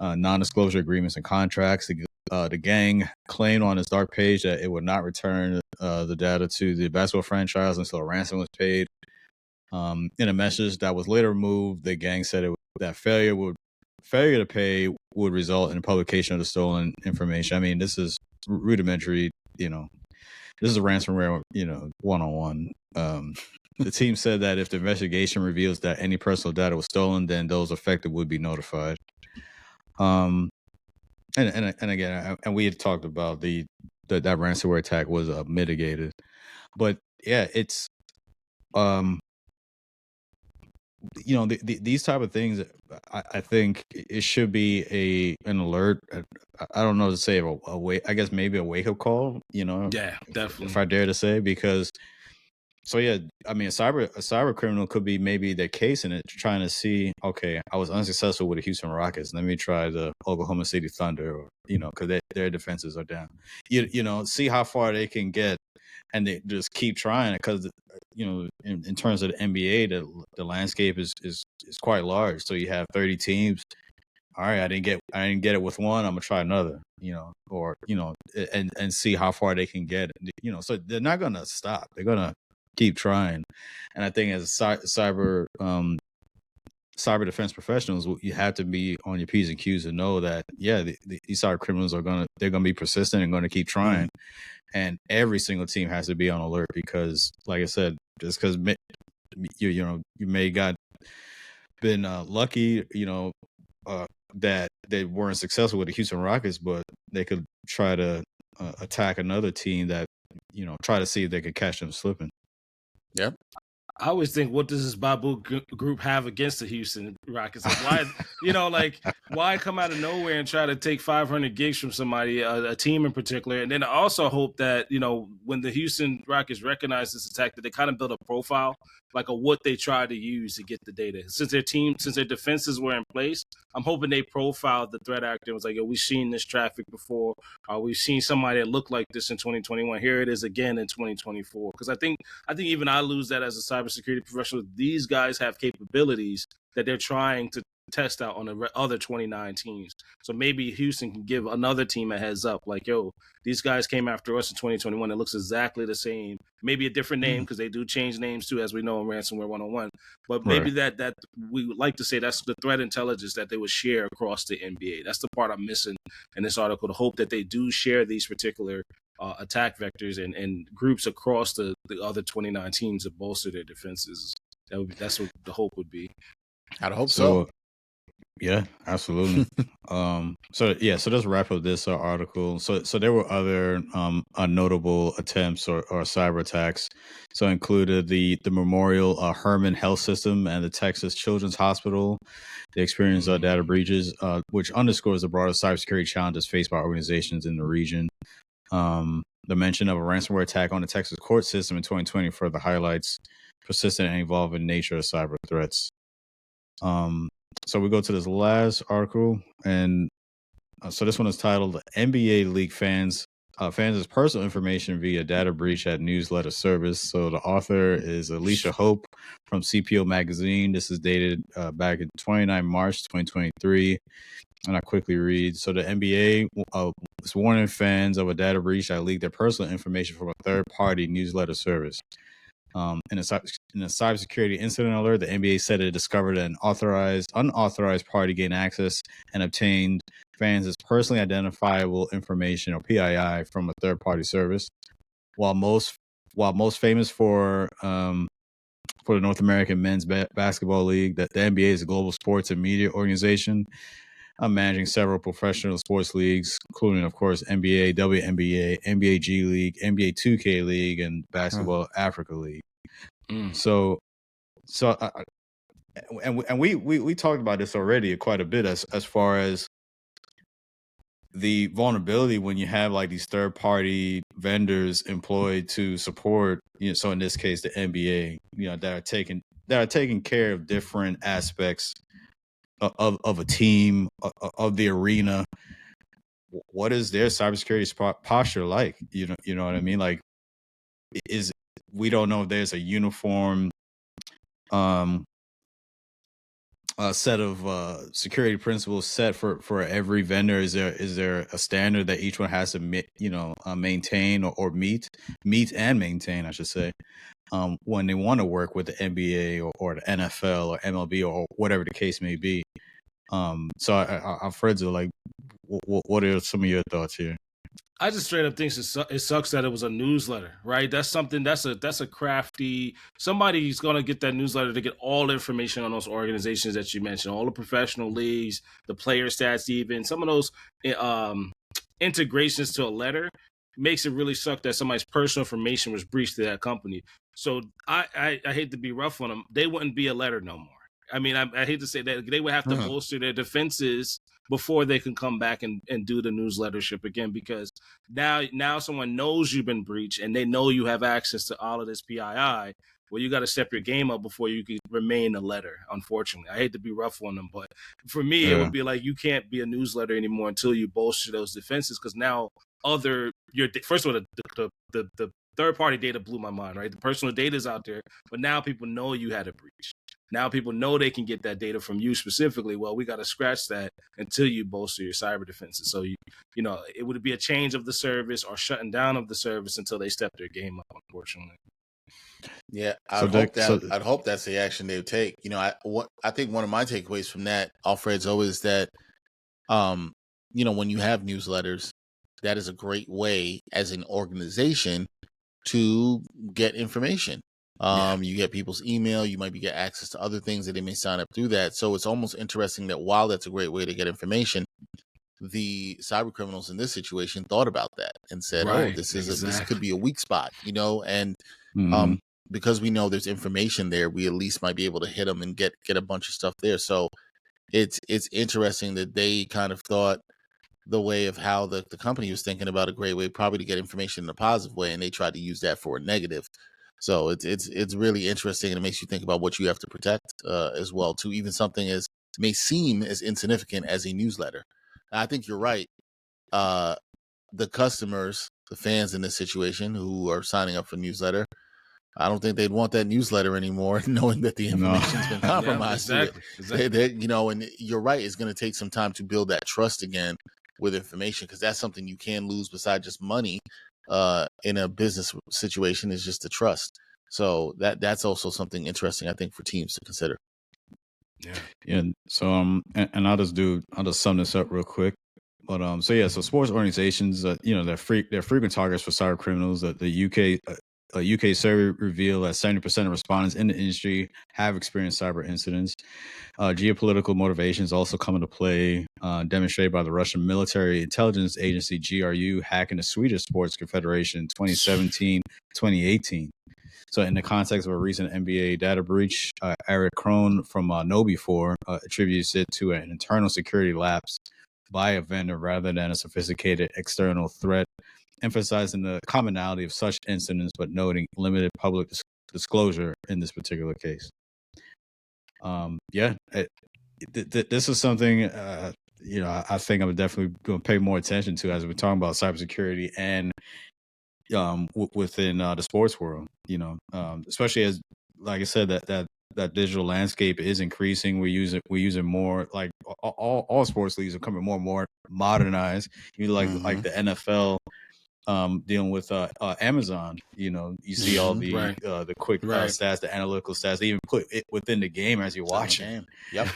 S3: non-disclosure agreements and contracts. The gang claimed on its dark page that it would not return the data to the basketball franchise until a ransom was paid. In a message that was later removed, the gang said that failure to pay would result in publication of the stolen information. I mean, this is rudimentary, you know. This is a ransomware, you know, one-on-one. The team said that if the investigation reveals that any personal data was stolen, then those affected would be notified. And again, we had talked about that ransomware attack was mitigated, but yeah, it's these type of things, I think it should be an alert. I don't know to say a way. I guess maybe a wake up call.
S1: Yeah,
S3: if
S1: definitely.
S3: I dare to say, because I mean, a cyber criminal could be maybe their case in it, trying to see, okay, I was unsuccessful with the Houston Rockets. Let me try the Oklahoma City Thunder, or because their defenses are down. See how far they can get, and they just keep trying, because in terms of the NBA, the landscape is quite large. So you have 30 teams. All right, I didn't get it with one. I'm gonna try another. Or and see how far they can get. So they're not gonna stop. They're gonna keep trying. And I think as cyber defense professionals, you have to be on your P's and Q's to know that these cyber criminals they're gonna be persistent and going to keep trying. And every single team has to be on alert, because, like I said, just because you may got been lucky, that they weren't successful with the Houston Rockets, but they could try to attack another team that try to see if they could catch them slipping.
S2: Yep.
S1: I always think, what does this Babu group have against the Houston Rockets? Like, why, why come out of nowhere and try to take 500 gigs from somebody, a team in particular? And then I also hope that, when the Houston Rockets recognize this attack, that they kind of build a profile, like what they try to use to get the data. Since their defenses were in place, I'm hoping they profiled the threat actor and was like, we've seen this traffic before. We've seen somebody that looked like this in 2021. Here it is again in 2024. Because I think even I lose that as a cybersecurity professional. These guys have capabilities that they're trying to test out on the other 29 teams. So maybe Houston can give another team a heads up, like, these guys came after us in 2021. It looks exactly the same. Maybe a different name, because they do change names too, as we know in Ransomware 101. But maybe
S3: Right.
S1: that we would like to say that's the threat intelligence that they would share across the NBA. That's the part I'm missing in this article, to hope that they do share these particular attack vectors and groups across the other 29 teams to bolster their defenses. That's what the hope would be.
S2: I'd hope so.
S3: Yeah, absolutely. So let's wrap up this article. So there were other notable attempts or cyber attacks. So included the Memorial Hermann Health System and the Texas Children's Hospital. They experienced data breaches, which underscores the broader cybersecurity challenges faced by organizations in the region. The mention of a ransomware attack on the Texas court system in 2020 further highlights persistent and evolving nature of cyber threats. So we go to this last article, and so this one is titled "NBA League Fans' Personal Information Via Data Breach at Newsletter Service." So the author is Alicia Hope from CPO Magazine. This is dated back in 29 March 2023. And I quickly read. So the NBA is warning fans of a data breach that leaked their personal information from a third-party newsletter service. In a cybersecurity incident alert, the NBA said it discovered an unauthorized party gained access and obtained fans' personally identifiable information, or PII, from a third-party service. While most famous for the North American Men's Basketball League, the NBA is a global sports and media organization. Managing several professional sports leagues, including, of course, NBA, WNBA, NBA G League, NBA 2K League, and Basketball Africa League. So we talked about this already quite a bit, as far as the vulnerability when you have like these third party vendors employed to support, so in this case the NBA, that are taking care of different aspects of a team, of the arena. What is their cybersecurity posture like? You know what I mean? Like, we don't know if there's a uniform set of security principles set for every vendor. Is there a standard that each one has to maintain or meet and maintain, I should say, when they want to work with the NBA or the NFL or MLB or whatever the case may be? So Alfredo, like, what are some of your thoughts here?
S1: I just straight up think it sucks that it was a newsletter, right? That's something that's a crafty. Somebody's gonna get that newsletter to get all the information on those organizations that you mentioned, all the professional leagues, the player stats, even some of those integrations to a letter. Makes it really suck that somebody's personal information was breached to that company. So I hate to be rough on them. They wouldn't be a letter no more. I mean, I hate to say that they would have to
S2: Uh-huh.
S1: bolster their defenses before they can come back and do the newslettership again, because now someone knows you've been breached and they know you have access to all of this PII. Well, you got to step your game up before you can remain a letter. Unfortunately, I hate to be rough on them, but for me, it would be like you can't be a newsletter anymore until you bolster those defenses, because now first of all, the third party data blew my mind, right? The personal data is out there, but now people know you had a breach. Now people know they can get that data from you specifically. Well, we got to scratch that until you bolster your cyber defenses. So it would be a change of the service or shutting down of the service until they step their game up. Unfortunately.
S2: Yeah, I'd hope that's the action they would take. I think one of my takeaways from that, Alfredo, is that when you have newsletters, that is a great way as an organization to get information. You get people's email, you might get access to other things that they may sign up through that. So it's almost interesting that while that's a great way to get information, the cyber criminals in this situation thought about that and said,
S1: right,
S2: this could be a weak spot, and
S3: Mm-hmm.
S2: because we know there's information there, we at least might be able to hit them and get a bunch of stuff there. So it's interesting that they kind of thought the way of how the company was thinking about a great way probably to get information in a positive way, and they tried to use that for a negative. So it's really interesting, and it makes you think about what you have to protect as well too. Even something as may seem as insignificant as a newsletter. And I think you're right. The customers, the fans in this situation who are signing up for newsletter, I don't think they'd want that newsletter anymore, knowing that the information's been compromised.
S1: Yeah, exactly.
S2: And you're right. It's going to take some time to build that trust again with information, because that's something you can lose besides just money in a business situation, is just the trust. So that's also something interesting, I think, for teams to consider.
S3: Yeah. So and I'll just sum this up real quick. But so sports organizations, they're frequent targets for cyber criminals. The UK survey revealed that 70% of respondents in the industry have experienced cyber incidents. Geopolitical motivations also come into play, demonstrated by the Russian military intelligence agency GRU hacking the Swedish Sports Confederation in 2017-2018. So in the context of a recent NBA data breach, Eric Krohn from KnowBe4 attributes it to an internal security lapse by a vendor rather than a sophisticated external threat, emphasizing the commonality of such incidents, but noting limited public disclosure in this particular case. This is something, I think I'm definitely going to pay more attention to as we're talking about cybersecurity and within the sports world, especially as, like I said, that digital landscape is increasing. We're using more, like all sports leagues are coming more and more modernized. Like the NFL dealing with Amazon. You see all the quick stats, the analytical stats. They even put it within the game as you're watching.
S2: Yep.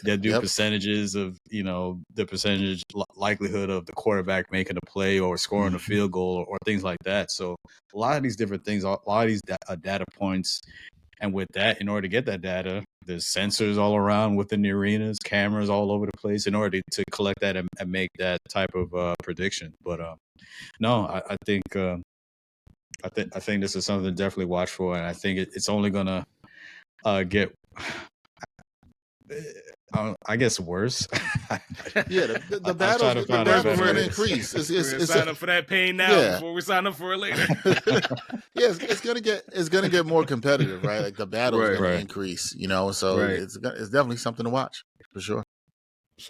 S3: They do percentages of the percentage likelihood of the quarterback making a play or scoring a field goal or things like that. So a lot of these different things, a lot of these data points. And with that, in order to get that data, there's sensors all around within the arenas, cameras all over the place in order to collect that and make that type of prediction. But no, I think this is something to definitely watch for, and I think it's only gonna get, I guess, worse.
S2: The battle's going to increase.
S1: It's sign up for that pain now before we sign up for it later.
S2: It's gonna get more competitive, right? Like the battle's going to increase, So it's definitely something to watch for sure.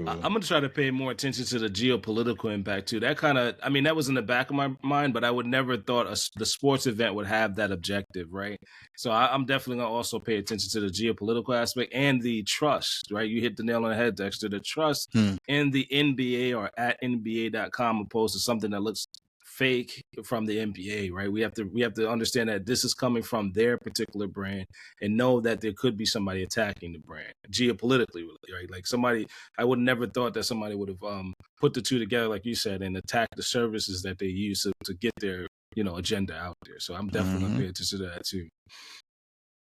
S1: I'm going to try to pay more attention to the geopolitical impact too. That was in the back of my mind, but I would never thought the sports event would have that objective, right? So I'm definitely going to also pay attention to the geopolitical aspect and the trust, right? You hit the nail on the head, Dexter. The trust in the NBA or at NBA.com opposed to something that looks fake from the NBA, right? We have to understand that this is coming from their particular brand and know that there could be somebody attacking the brand geopolitically, right? Like I would never thought that somebody would have put the two together, like you said, and attack the services that they use to get their agenda out there. So I'm definitely going to pay attention to that too.